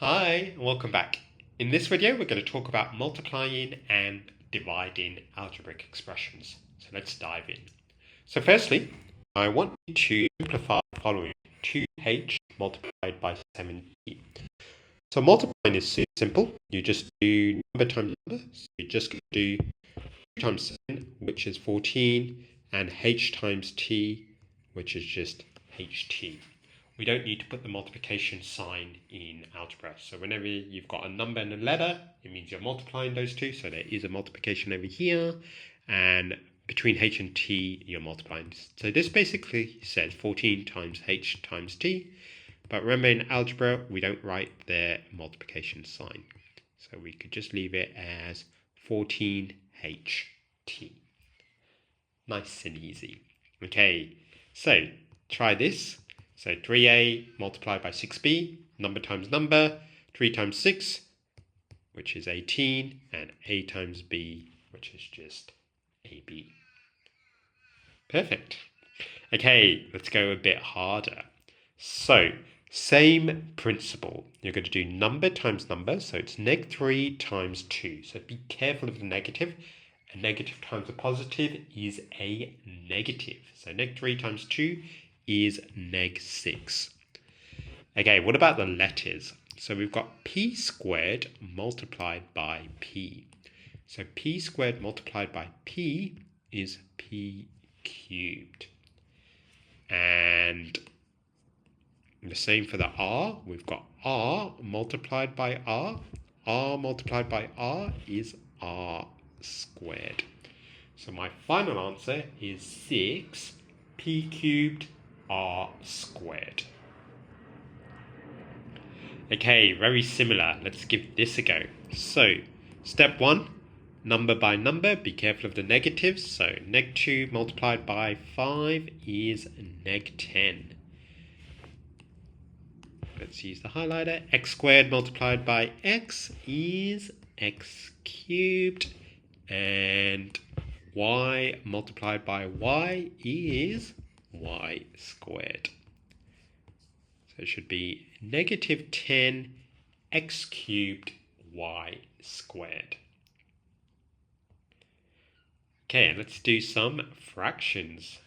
Hi, and welcome back. In this video, we're going to talk about multiplying and dividing algebraic expressions. So let's dive in. So firstly, I want you to simplify the following: 2h multiplied by 7t. So multiplying is super simple. You just do number times number. So you just do 2 times 7, which is 14, and h times t, which is just ht. We don't need to put the multiplication sign in algebra. So whenever you've got a number and a letter, it means you're multiplying those two. So there is a multiplication over here, and between h and t, you're multiplying. So this basically says 14 times h times t. But remember, in algebra, we don't write the multiplication sign. So we could just leave it as 14ht. Nice and easy. Okay, so try this. So 3a multiplied by 6b, number times number, 3 times 6, which is 18, and a times b, which is just ab. Perfect. Okay, let's go a bit harder. So, same principle. You're going to do number times number, so it's -3 times 2. So be careful of the negative. A negative times a positive is a negative. So -3 times 2 is -6. Okay, what about the letters? So we've got p squared multiplied by p. So p squared multiplied by p is p cubed. And the same for the r. We've got r multiplied by r. R multiplied by r is r squared. So my final answer is 6 p cubed r squared. Okay, very similar. Let's give this a go. So, step 1, number by number. Be careful of the negatives. So, -2 multiplied by 5 is -10. Let's use the highlighter. X squared multiplied by x is x cubed. And y multiplied by y is y squared. So it should be -10 x cubed y squared. Okay, let's do some fractions.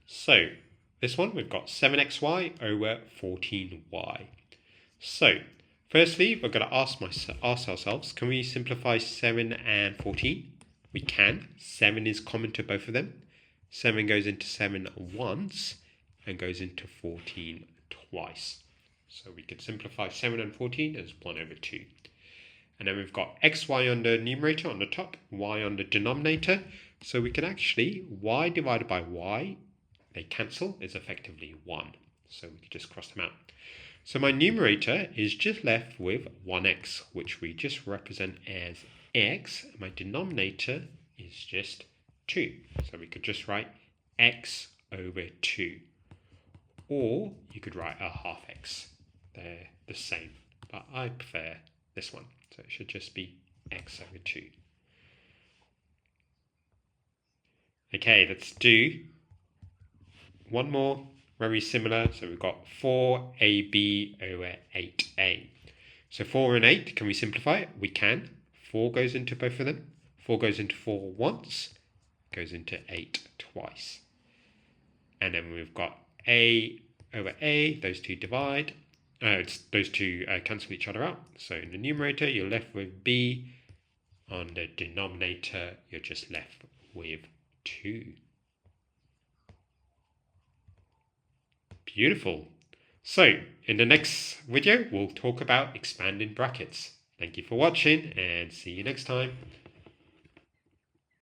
So this one, we've got 7xy over 14y. So firstly, we're going to ask ourselves, can we simplify 7 and 14? We can. 7 is common to both of them. 7 goes into 7 once and goes into 14 twice. So we could simplify 7 and 14 as 1 over 2. And then we've got xy on the numerator on the top, y on the denominator. So we can actually, y divided by y, they cancel, is effectively 1. So we could just cross them out. So my numerator is just left with 1x, which we just represent as x. My denominator is just 2. So we could just write x over 2. Or you could write a half x. They're the same, but I prefer this one. So it should just be x over 2. Okay, let's do one more, very similar. So we've got 4ab over 8a. So 4 and 8, can we simplify it? We can. 4 goes into both of them. 4 goes into 4 once, goes into 8 twice. And then we've got a over a, those two divide. Those two cancel each other out. So in the numerator, you're left with b. On the denominator, you're just left with 2. Beautiful. So in the next video, we'll talk about expanding brackets. Thank you for watching and see you next time.